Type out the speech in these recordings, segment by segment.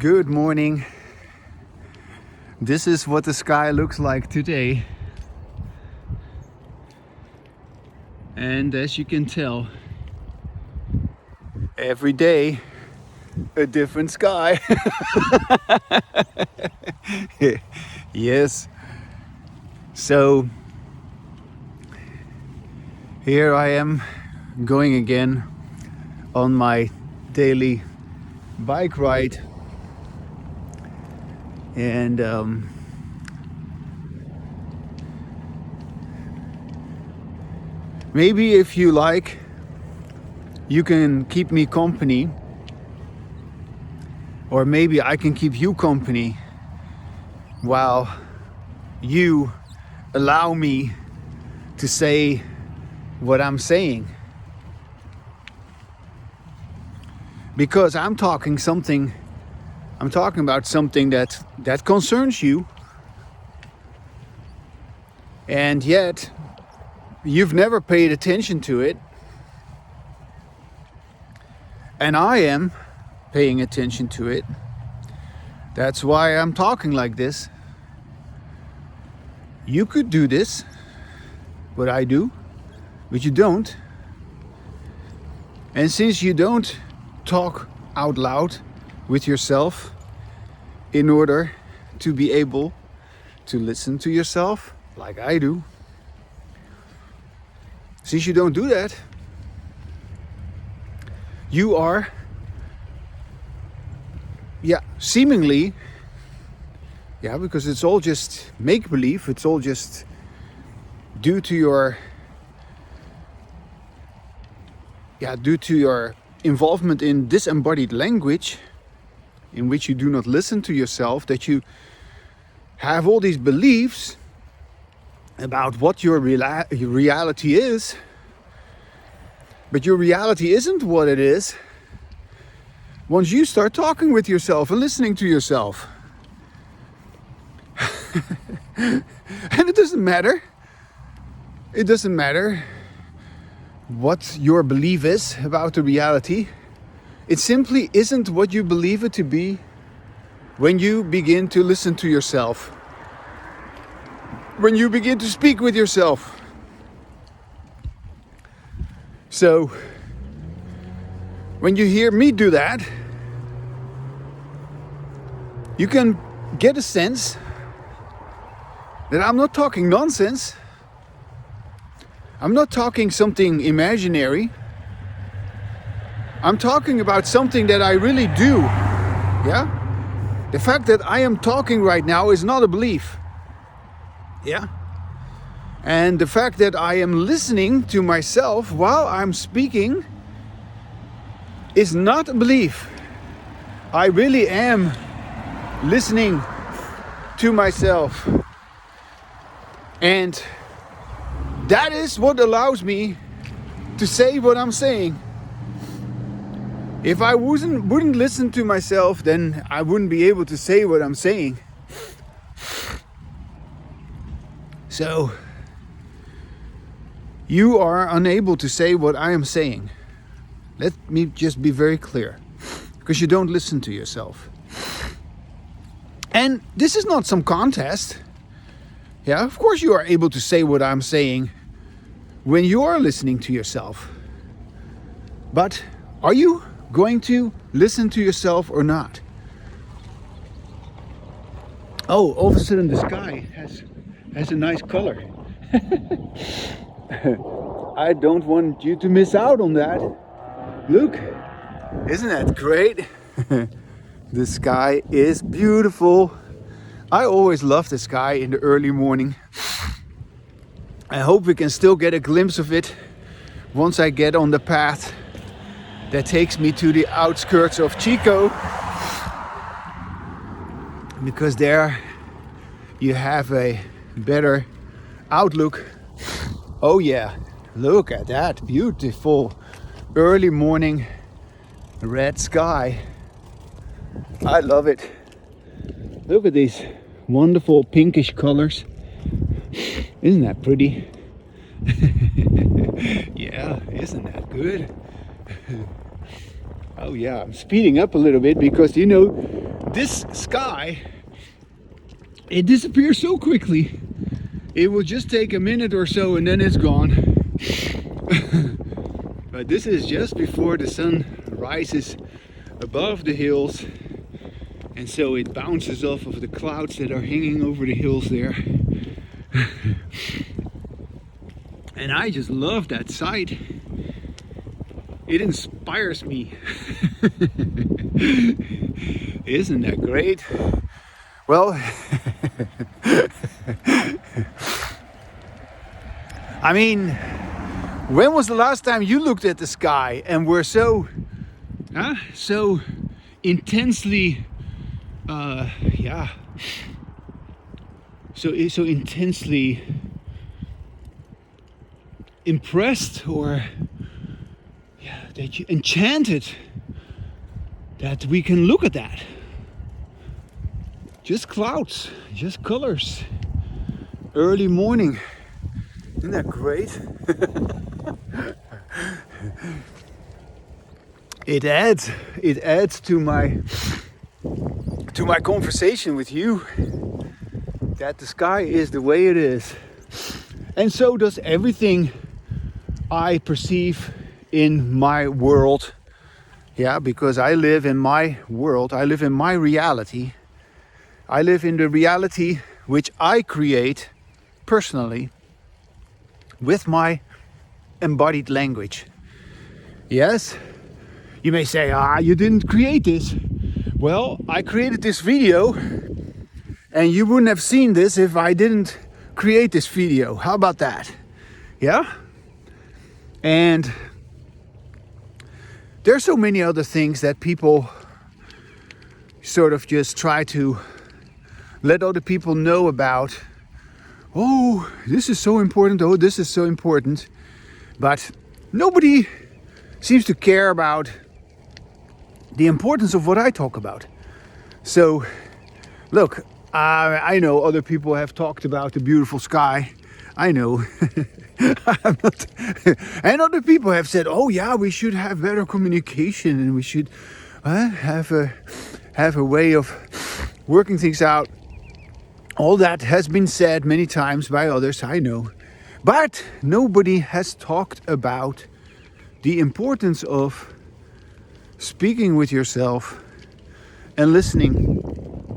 Good morning. This is what the sky looks like today. And as you can tell, every day a different sky. Yes. So here I am going again on my daily bike ride. And maybe if you like, you can keep me company, or maybe I can keep you company while you allow me to say what I'm saying. Because I'm talking about something that concerns you, and yet you've never paid attention to it, and I am paying attention to it. That's why I'm talking like this. You could do this, what I do, but you don't. And since you don't talk out loud with yourself in order to be able to listen to yourself like I do, since you don't do that, you are seemingly, because it's all just make-believe, it's all just due to your involvement in disembodied language, in which you do not listen to yourself, that you have all these beliefs about what your reality is. But your reality isn't what it is once you start talking with yourself and listening to yourself. And it doesn't matter what your belief is about the reality. It simply isn't what you believe it to be when you begin to listen to yourself, when you begin to speak with yourself. So when you hear me do that, you can get a sense that I'm not talking nonsense. I'm not talking something imaginary. I'm talking about something that I really do. Yeah? The fact that I am talking right now is not a belief. Yeah? And the fact that I am listening to myself while I'm speaking is not a belief. I really am listening to myself. And that is what allows me to say what I'm saying. If I wouldn't listen to myself, then I wouldn't be able to say what I'm saying. So you are unable to say what I am saying. Let me just be very clear, because you don't listen to yourself. And this is not some contest. Yeah, of course you are able to say what I'm saying when you are listening to yourself. But are you going to listen to yourself or not? Oh, all of a sudden the sky has a nice color. I don't want you to miss out on that. Look, isn't that great? The sky is beautiful. I always love the sky in the early morning. I hope we can still get a glimpse of it once I get on the path that takes me to the outskirts of Chico. Because there you have a better outlook. Oh yeah, look at that beautiful early morning red sky. I love it. Look at these wonderful pinkish colors. Isn't that pretty? Yeah, isn't that good? Oh yeah, I'm speeding up a little bit because, you know, this sky, it disappears so quickly. It will just take a minute or so and then it's gone. But this is just before the sun rises above the hills, and so it bounces off of the clouds that are hanging over the hills there. And I just love that sight. It inspires me. Isn't that great? Well, I mean, when was the last time you looked at the sky and were so intensely, so intensely impressed, or that you enchanted that we can look at that? Just clouds, just colors, early morning. Isn't that great? It adds to my conversation with you that the sky is the way it is, and so does everything I perceive in my world. Yeah, because I live in my world, I live in my reality. I live in the reality which I create personally with my embodied language. Yes, you may say, you didn't create this. Well, I created this video and you wouldn't have seen this if I didn't create this video. How about that? Yeah? And there's so many other things that people sort of just try to let other people know about. Oh, this is so important. Oh, this is so important. But nobody seems to care about the importance of what I talk about. So, look, I know other people have talked about the beautiful sky. I know. I'm not, and other people have said, oh yeah, we should have better communication and we should have a way of working things out. All that has been said many times by others, I know. But nobody has talked about the importance of speaking with yourself and listening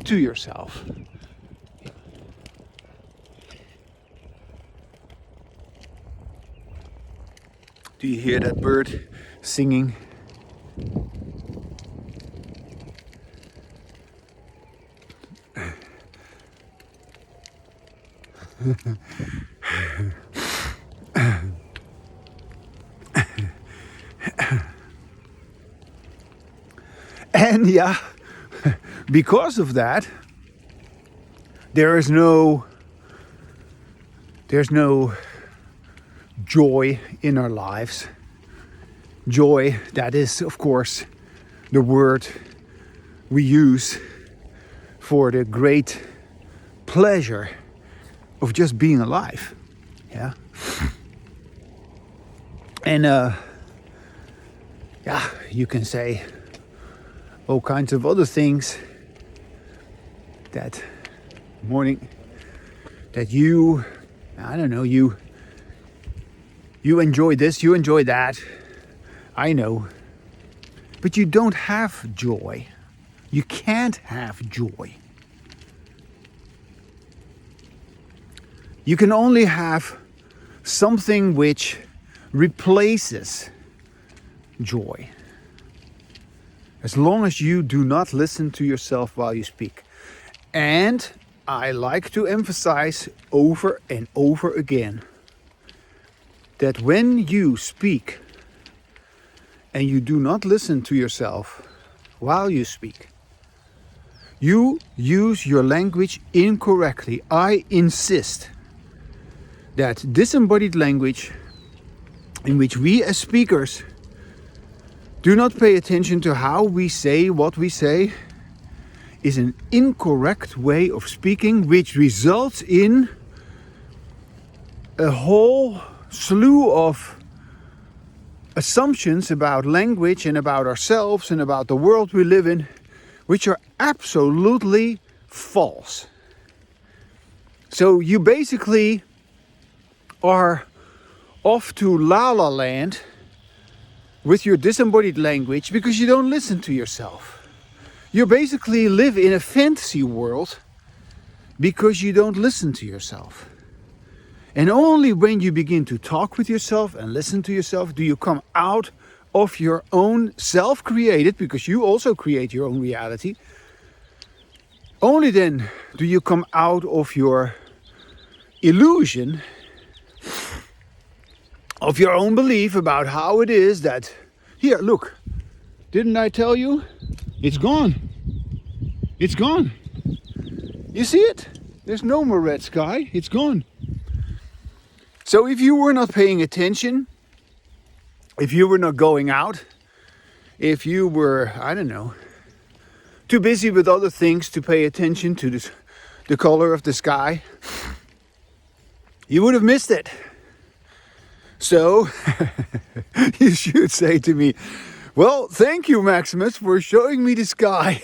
to yourself. Do you hear that bird singing? And yeah, because of that, there's no joy in our lives. Joy, that is, of course, the word we use for the great pleasure of just being alive. Yeah. And you can say all kinds of other things that morning that you enjoy this, you enjoy that, I know, but you don't have joy. You can't have joy. You can only have something which replaces joy, as long as you do not listen to yourself while you speak. And I like to emphasize over and over again that when you speak and you do not listen to yourself while you speak, you use your language incorrectly. I insist that disembodied language, in which we as speakers do not pay attention to how we say what we say, is an incorrect way of speaking, which results in a whole slew of assumptions about language and about ourselves and about the world we live in, which are absolutely false. So you basically are off to La La Land with your disembodied language because you don't listen to yourself. You basically live in a fantasy world because you don't listen to yourself. And only when you begin to talk with yourself and listen to yourself do you come out of your own self-created, because you also create your own reality. Only then do you come out of your illusion of your own belief about how it is that, here, look, didn't I tell you? It's gone. It's gone. You see it? There's no more red sky. It's gone. So if you were not paying attention, if you were not going out, if you were, I don't know, too busy with other things to pay attention to the color of the sky, you would have missed it. So you should say to me, well, thank you, Maximus, for showing me the sky.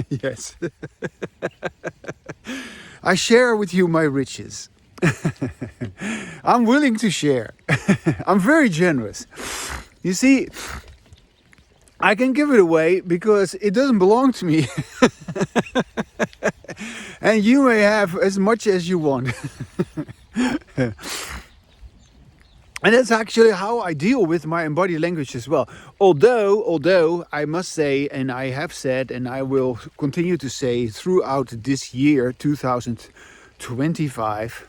Yes. I share with you my riches. I'm willing to share. I'm very generous. You see, I can give it away because it doesn't belong to me. And you may have as much as you want. And that's actually how I deal with my embodied language as well. Although I must say, and I have said, and I will continue to say throughout this year, 2025,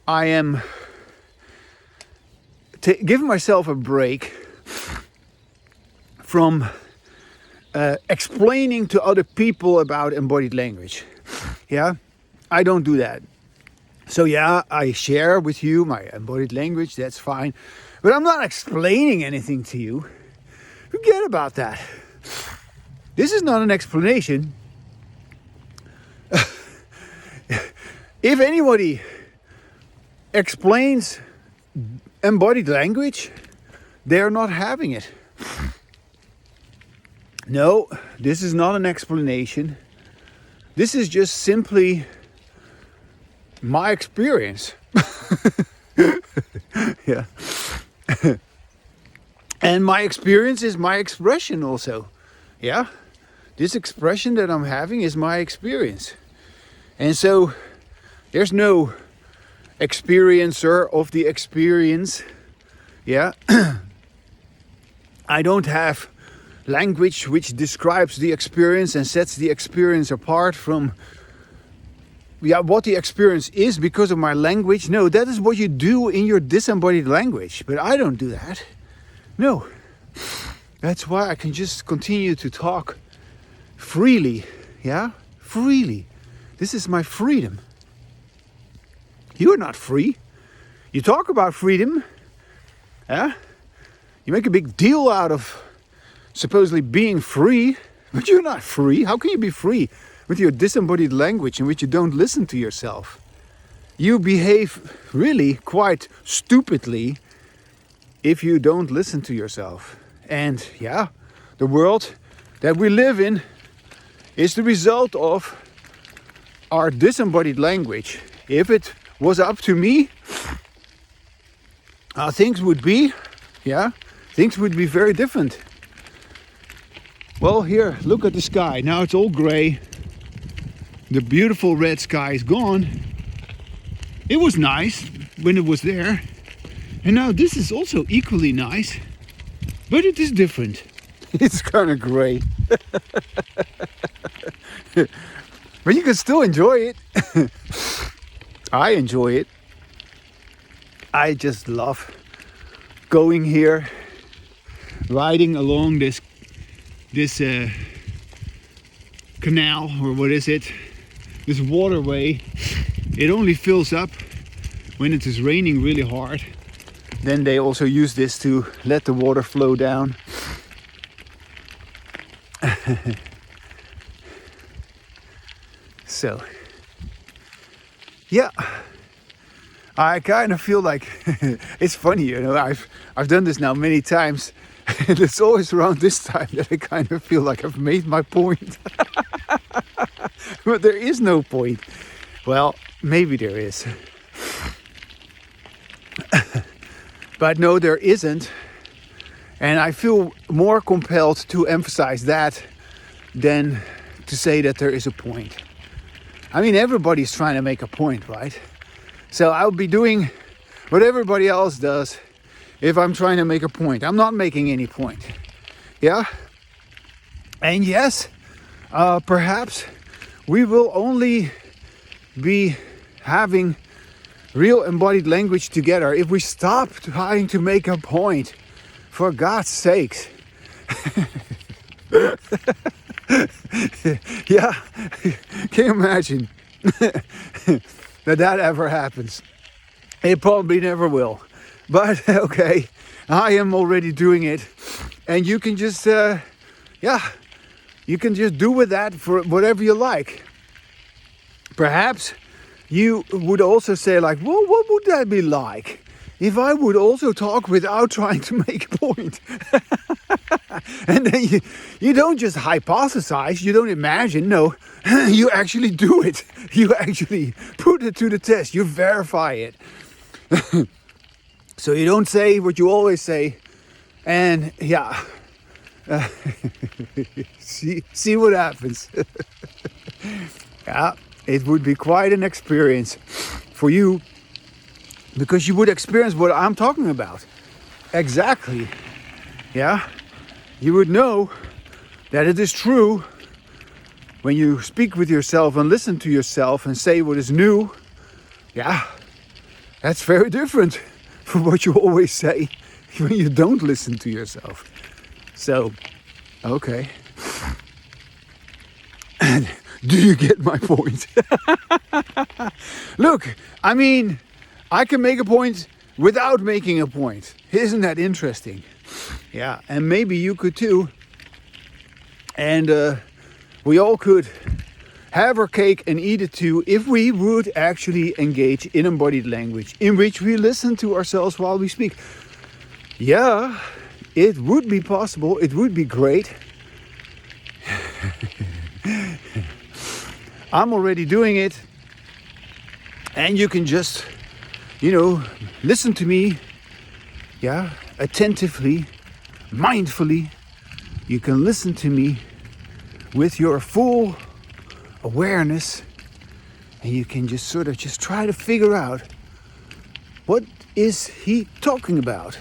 I am giving myself a break from explaining to other people about embodied language. Yeah, I don't do that. So yeah, I share with you my embodied language, that's fine. But I'm not explaining anything to you. Forget about that. This is not an explanation. If anybody explains embodied language, they're not having it. No, this is not an explanation. This is just simply my experience. Yeah. And my experience is my expression also. Yeah. This expression that I'm having is my experience. And so there's no experiencer of the experience. Yeah. I don't have language which describes the experience and sets the experience apart from what the experience is because of my language. No, that is what you do in your disembodied language. But I don't do that. No. That's why I can just continue to talk freely. Yeah? Freely. This is my freedom. You're not free. You talk about freedom. Yeah? You make a big deal out of supposedly being free. But you're not free. How can you be free with your disembodied language in which you don't listen to yourself? You behave really quite stupidly if you don't listen to yourself. And yeah, the world that we live in is the result of our disembodied language. If it was up to me, things would be very different. Well, here, look at the sky. Now it's all gray. The beautiful red sky is gone. It was nice when it was there. And now this is also equally nice. But it is different. It's kind of gray. But you can still enjoy it. I enjoy it. I just love going here, riding along this canal, or what is it? This waterway. It only fills up when it is raining really hard. Then they also use this to let the water flow down. So, yeah, I kind of feel like it's funny, you know. I've done this now many times. And it's always around this time that I kind of feel like I've made my point. But there is no point. Well, maybe there is. But no, there isn't. And I feel more compelled to emphasize that than to say that there is a point. I mean, everybody's trying to make a point, right? So I'll be doing what everybody else does if I'm trying to make a point. I'm not making any point. Yeah? And yes, perhaps we will only be having real embodied language together if we stop trying to make a point. For God's sakes. Yeah, can you imagine that ever happens? It probably never will. But okay, I am already doing it. And you can just, you can just do with that for whatever you like. Perhaps you would also say like, well, what would that be like if I would also talk without trying to make a point? And then you don't just hypothesize, you don't imagine, no, you actually do it. You actually put it to the test, you verify it. So you don't say what you always say, and yeah, see what happens. Yeah, it would be quite an experience for you, because you would experience what I'm talking about. Exactly. Yeah. You would know that it is true when you speak with yourself and listen to yourself and say what is new. Yeah. That's very different from what you always say when you don't listen to yourself. So, okay. And do you get my point? Look, I mean, I can make a point without making a point. Isn't that interesting? Yeah, and maybe you could too. And we all could have our cake and eat it too if we would actually engage in embodied language in which we listen to ourselves while we speak. Yeah, it would be possible. It would be great. I'm already doing it. And you can just, listen to me. Yeah, attentively, mindfully. You can listen to me with your full awareness, and you can just sort of just try to figure out, what is he talking about?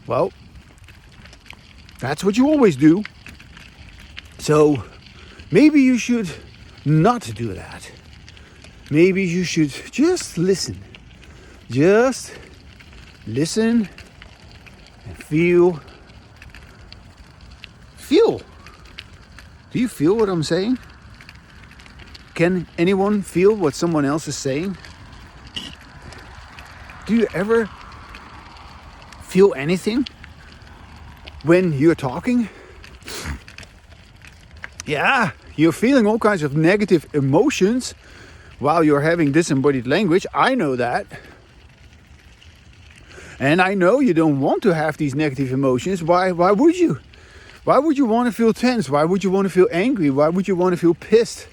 Well, that's what you always do. So maybe you should not do that. Maybe you should just listen. Just listen and feel. Feel. Do you feel what I'm saying? Can anyone feel what someone else is saying? Do you ever feel anything when you're talking? Yeah, you're feeling all kinds of negative emotions while you're having disembodied language. I know that. And I know you don't want to have these negative emotions. Why would you? Why would you want to feel tense? Why would you want to feel angry? Why would you want to feel pissed?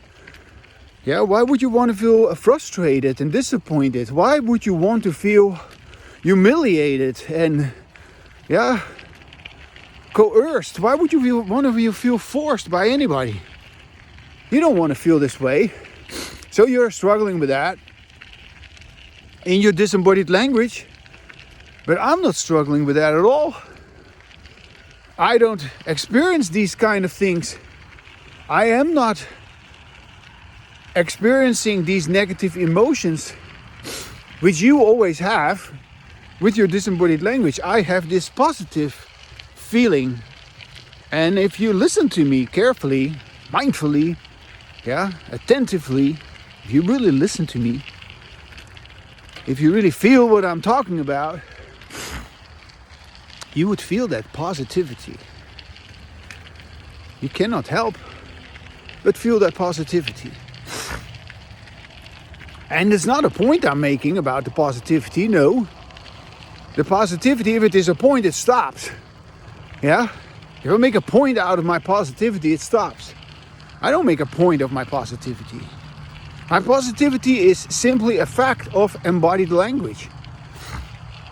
Yeah, why would you want to feel frustrated and disappointed? Why would you want to feel humiliated and, coerced? Why would you want to feel forced by anybody? You don't want to feel this way. So you're struggling with that in your disembodied language. But I'm not struggling with that at all. I don't experience these kind of things. I am not experiencing these negative emotions which you always have with your disembodied language. I have this positive feeling. And if you listen to me carefully, mindfully, attentively, if you really listen to me, if you really feel what I'm talking about, you would feel that positivity. You cannot help but feel that positivity. And it's not a point I'm making about the positivity, no. The positivity, if it is a point, it stops. Yeah? If I make a point out of my positivity, it stops. I don't make a point of my positivity. My positivity is simply a fact of embodied language.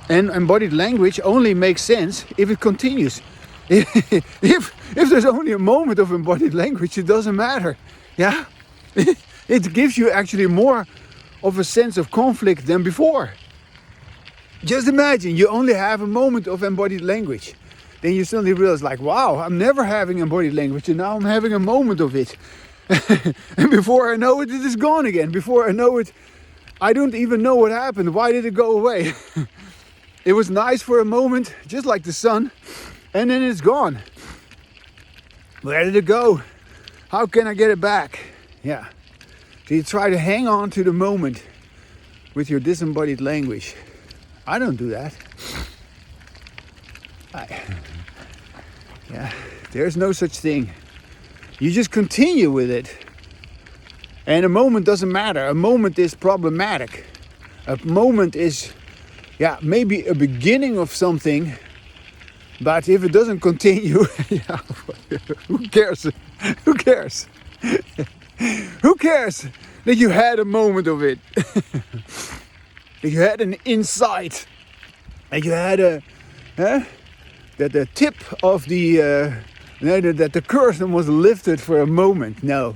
And embodied language only makes sense if it continues. If there's only a moment of embodied language, it doesn't matter. Yeah? It gives you actually more of a sense of conflict than before. Just imagine you only have a moment of embodied language. Then you suddenly realize, like, wow, I'm never having embodied language, and now I'm having a moment of it. And before I know it, it is gone again. Before I know it, I don't even know what happened. Why did it go away? It was nice for a moment, just like the sun, and then it's gone. Where did it go? How can I get it back? Yeah. So you try to hang on to the moment with your disembodied language. I don't do that. Yeah, there's no such thing. You just continue with it. And a moment doesn't matter. A moment is problematic. A moment is, yeah, maybe a beginning of something. But if it doesn't continue, yeah, who cares? Who cares? Who cares that you had a moment of it? That you had an insight. That you had that the tip of that the curtain was lifted for a moment. No,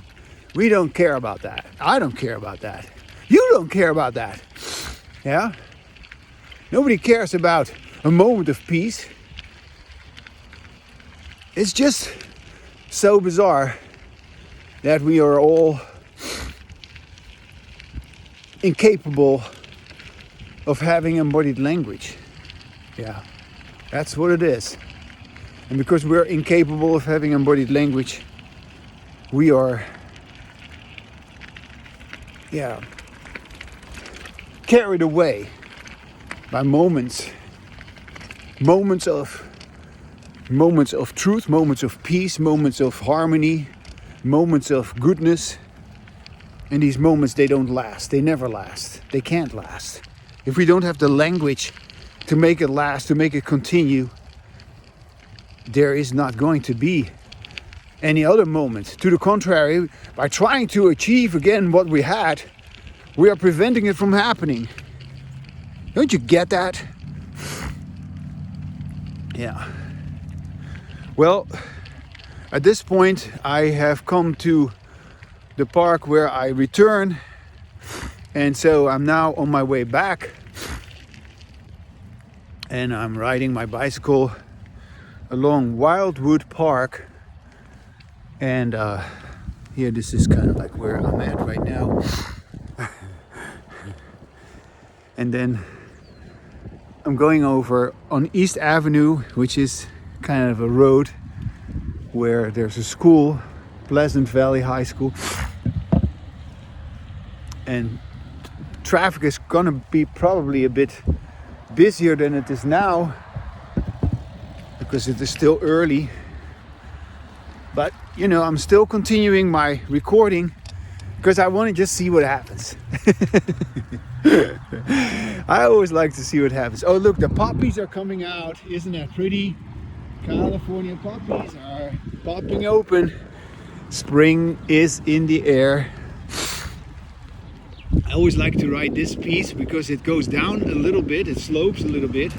we don't care about that. I don't care about that. You don't care about that. Yeah? Nobody cares about a moment of peace. It's just so bizarre that we are all incapable of having embodied language. Yeah, that's what it is. And because we're incapable of having embodied language, we are, yeah, carried away by moments of truth, moments of peace, moments of harmony, moments of goodness. And these moments, they don't last. They never last. They can't last. If we don't have the language to make it last, to make it continue, there is not going to be any other moment. To the contrary, by trying to achieve again what we had, we are preventing it from happening. Don't you get that? Yeah. Well, at this point, I have come to the park where I return, and so I'm now on my way back, and I'm riding my bicycle along Wildwood Park, and here, this is kind of like where I'm at right now. And then I'm going over on East Avenue, which is kind of a road where there's a school, Pleasant Valley High School, and traffic is gonna be probably a bit busier than it is now because it is still early. But you know, I'm still continuing my recording because I want to just see what happens. I always like to see what happens. Oh, look, the poppies are coming out. Isn't that pretty? California poppies are popping open. Spring is in the air. I always like to ride this piece because it goes down a little bit, it slopes a little bit,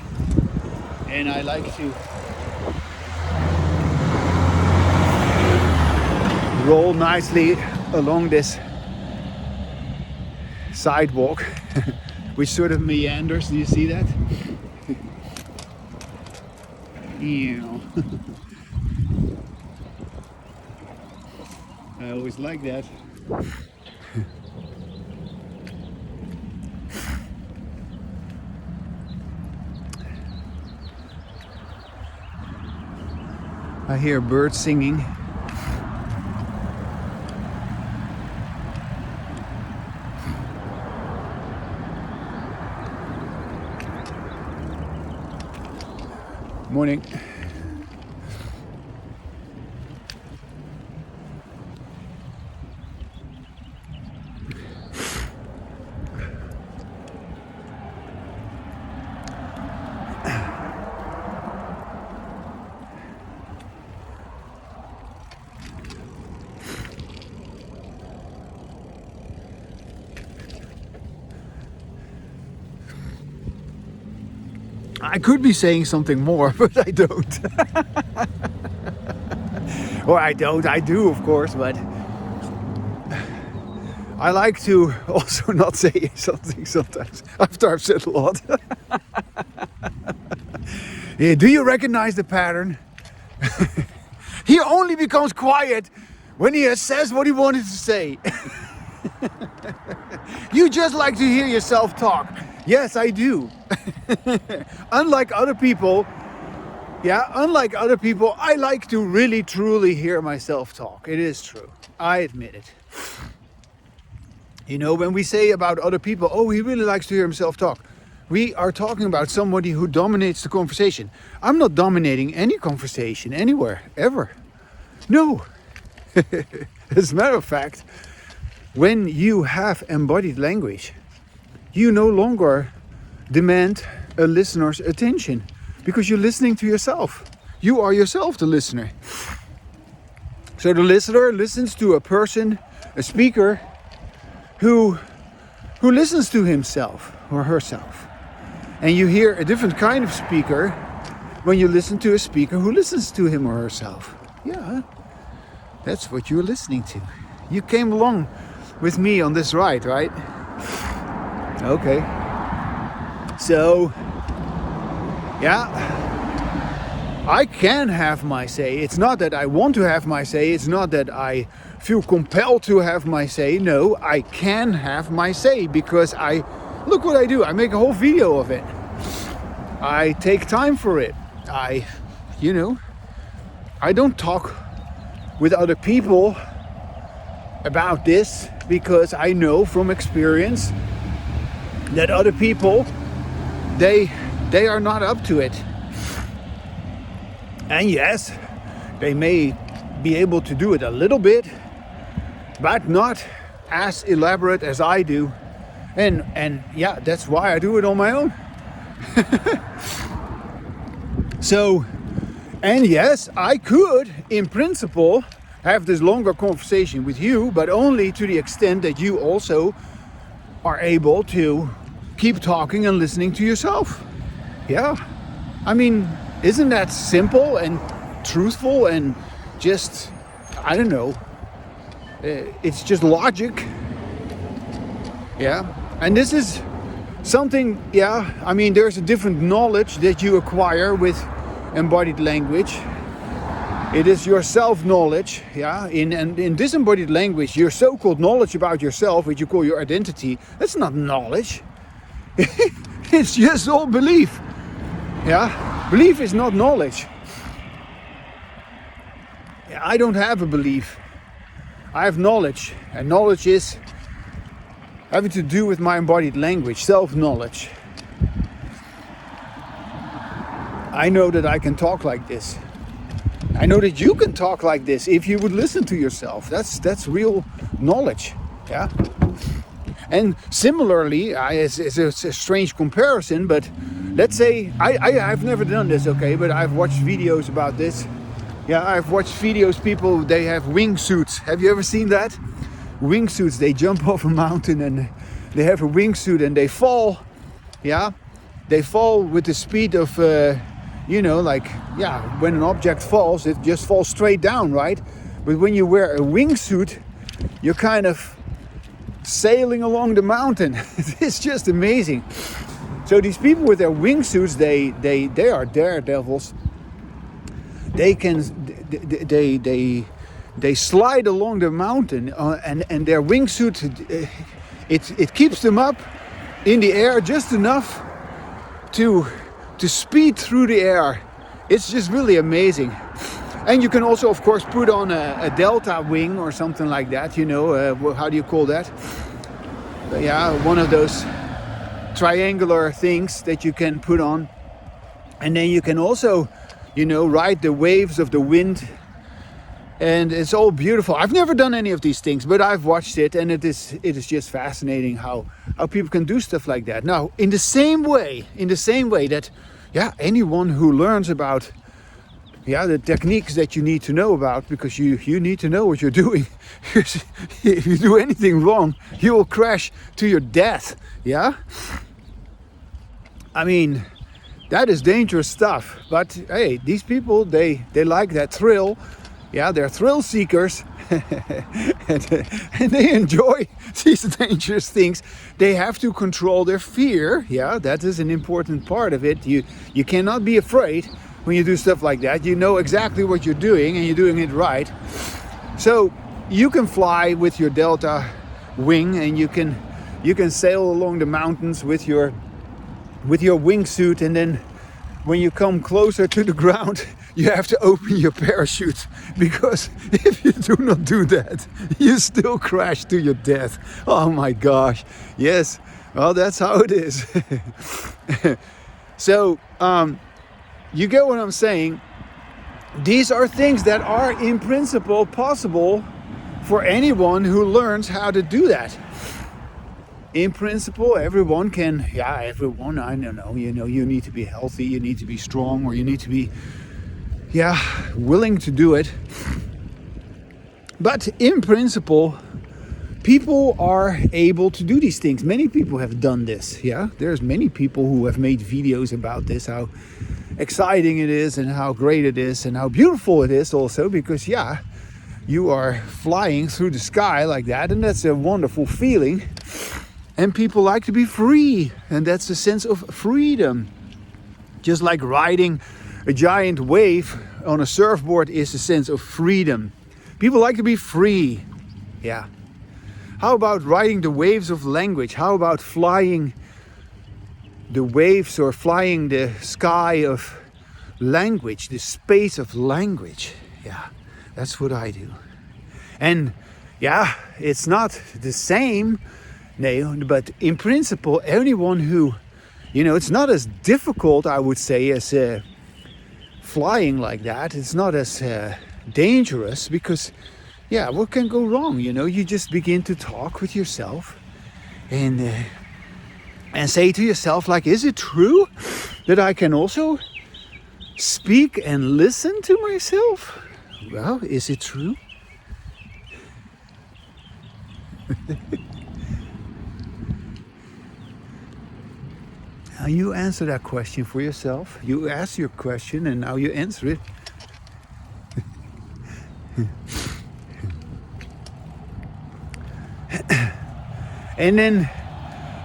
and I like to roll nicely along this sidewalk, which sort of meanders. Do you see that? I always like that. I hear birds singing. Morning. I could be saying something more, but I don't. Or I don't, I do of course, but I like to also not say something sometimes after I've said a lot. Yeah, do you recognize the pattern? He only becomes quiet when he says what he wanted to say. You just like to hear yourself talk. Yes, I do. Unlike other people, I like to really truly hear myself talk. It is true. I admit it. You know, when we say about other people, oh, he really likes to hear himself talk, we are talking about somebody who dominates the conversation. I'm not dominating any conversation anywhere, ever. No. As a matter of fact, when you have embodied language, you no longer demand a listener's attention because you're listening to yourself. You are yourself the listener. So the listener listens to a person, a speaker, who listens to himself or herself. And you hear a different kind of speaker when you listen to a speaker who listens to him or herself. Yeah, that's what you're listening to. You came along with me on this ride, right? Okay. So, yeah, I can have my say. It's not that I want to have my say. It's not that I feel compelled to have my say. No, I can have my say because look what I do. I make a whole video of it. I take time for it. I don't talk with other people about this because I know from experience that other people, they are not up to it. And yes, they may be able to do it a little bit, but not as elaborate as I do. And yeah, that's why I do it on my own. So, and yes, I could, in principle, have this longer conversation with you, but only to the extent that you also are able to keep talking and listening to yourself. Yeah, I mean, isn't that simple and truthful and just, I don't know, it's just logic. Yeah, and this is something, yeah, I mean, there's a different knowledge that you acquire with embodied language. It is your self-knowledge, yeah. In disembodied language, your so-called knowledge about yourself, which you call your identity, that's not knowledge. It's just all belief. Yeah, belief is not knowledge. Yeah, I don't have a belief. I have knowledge, and knowledge is having to do with my embodied language, self-knowledge. I know that I can talk like this. I know that you can talk like this if you would listen to yourself. That's real knowledge, yeah. And similarly, it's a strange comparison, but let's say I've never done this, okay, but I've watched videos about this. Yeah, I've watched videos. People, they have wingsuits. Have you ever seen that? Wingsuits. They jump off a mountain and they have a wingsuit and they fall. Yeah, they fall with the speed of. Like, yeah, when an object falls, it just falls straight down, right? But when you wear a wingsuit, you're kind of sailing along the mountain. It's just amazing. So these people with their wingsuits, they are daredevils. They slide along the mountain, and their wingsuit, it keeps them up in the air just enough to speed through the air. It's just really amazing. And you can also, of course, put on a delta wing or something like that, how do you call that? Yeah, one of those triangular things that you can put on. And then you can also, ride the waves of the wind. And it's all beautiful. I've never done any of these things, but I've watched it, and it is just fascinating how people can do stuff like that. Now, in the same way that, yeah, anyone who learns about, yeah, the techniques that you need to know about, because you need to know what you're doing. If you do anything wrong, you will crash to your death. Yeah. I mean, That is dangerous stuff. But hey, these people, they like that thrill. Yeah, they're thrill seekers. and they enjoy these dangerous things. They have to control their fear. Yeah, that is an important part of it. You cannot be afraid when you do stuff like that. You know exactly what you're doing and you're doing it right. So you can fly with your Delta wing, and you can sail along the mountains with your wingsuit, and then when you come closer to the ground, you have to open your parachute, because if you do not do that, you still crash to your death. Oh my gosh. Yes, well, that's how it is. So you get what I'm saying. These are things that are in principle possible for anyone who learns how to do that. In principle, everyone can, I don't know, you need to be healthy, you need to be strong, or you need to be, willing to do it. But in principle, people are able to do these things. Many people have done this, There's many people who have made videos about this, how exciting it is and how great it is and how beautiful it is also, because, you are flying through the sky like that, and that's a wonderful feeling. And people like to be free, and that's the sense of freedom. Just like riding a giant wave on a surfboard is a sense of freedom. People like to be free. Yeah. How about riding the waves of language? How about flying the waves or flying the sky of language, the space of language? Yeah, that's what I do. And it's not the same. No, but in principle, anyone who, it's not as difficult, I would say, as flying like that. It's not as dangerous, because, what can go wrong? You just begin to talk with yourself and say to yourself, like, is it true that I can also speak and listen to myself? Well, is it true? Now you answer that question for yourself. You ask your question and now you answer it. And then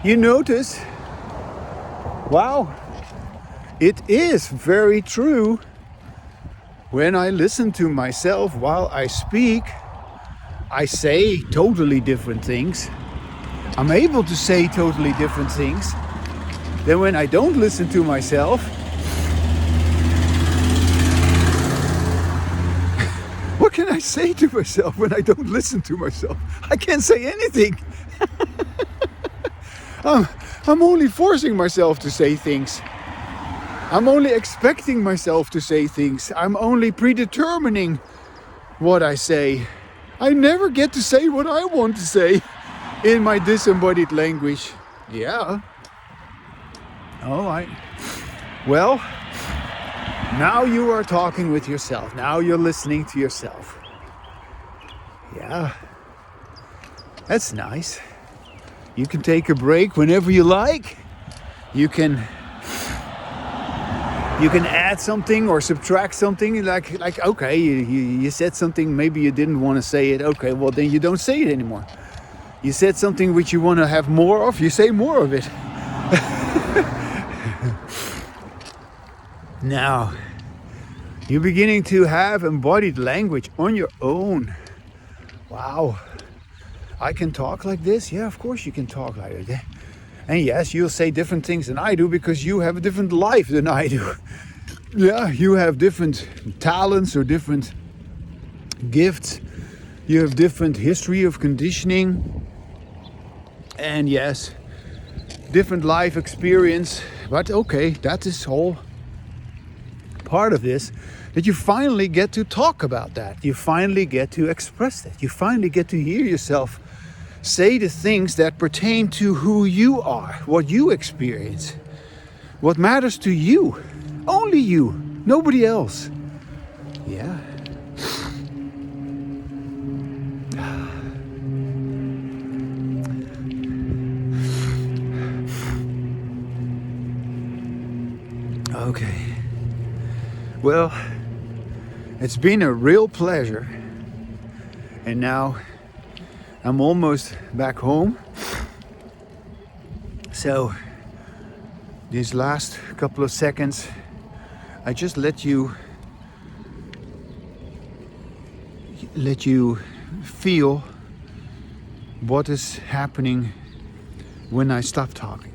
you notice, wow, it is very true. When I listen to myself while I speak, I say totally different things. I'm able to say totally different things than when I don't listen to myself. What can I say to myself when I don't listen to myself? I can't say anything. I'm only forcing myself to say things. I'm only expecting myself to say things. I'm only predetermining what I say. I never get to say what I want to say in my disembodied language. Yeah. All right. Well, now you are talking with yourself. Now you're listening to yourself. Yeah. That's nice. You can take a break whenever you like. You can add something or subtract something. Like okay, you said something, maybe you didn't want to say it. Okay, well then you don't say it anymore. You said something which you want to have more of, you say more of it. Now, you're beginning to have embodied language on your own. Wow. I can talk like this? Yeah, of course you can talk like that. And yes, you'll say different things than I do because you have a different life than I do. Yeah, you have different talents or different gifts. You have different history of conditioning. And yes, different life experience. But okay, that is all part of this, that you finally get to talk about that. You finally get to express that. You finally get to hear yourself say the things that pertain to who you are, what you experience, what matters to you. Only you, nobody else. Yeah. Okay. Well, it's been a real pleasure. And now I'm almost back home. So these last couple of seconds, I just let you feel what is happening when I stop talking.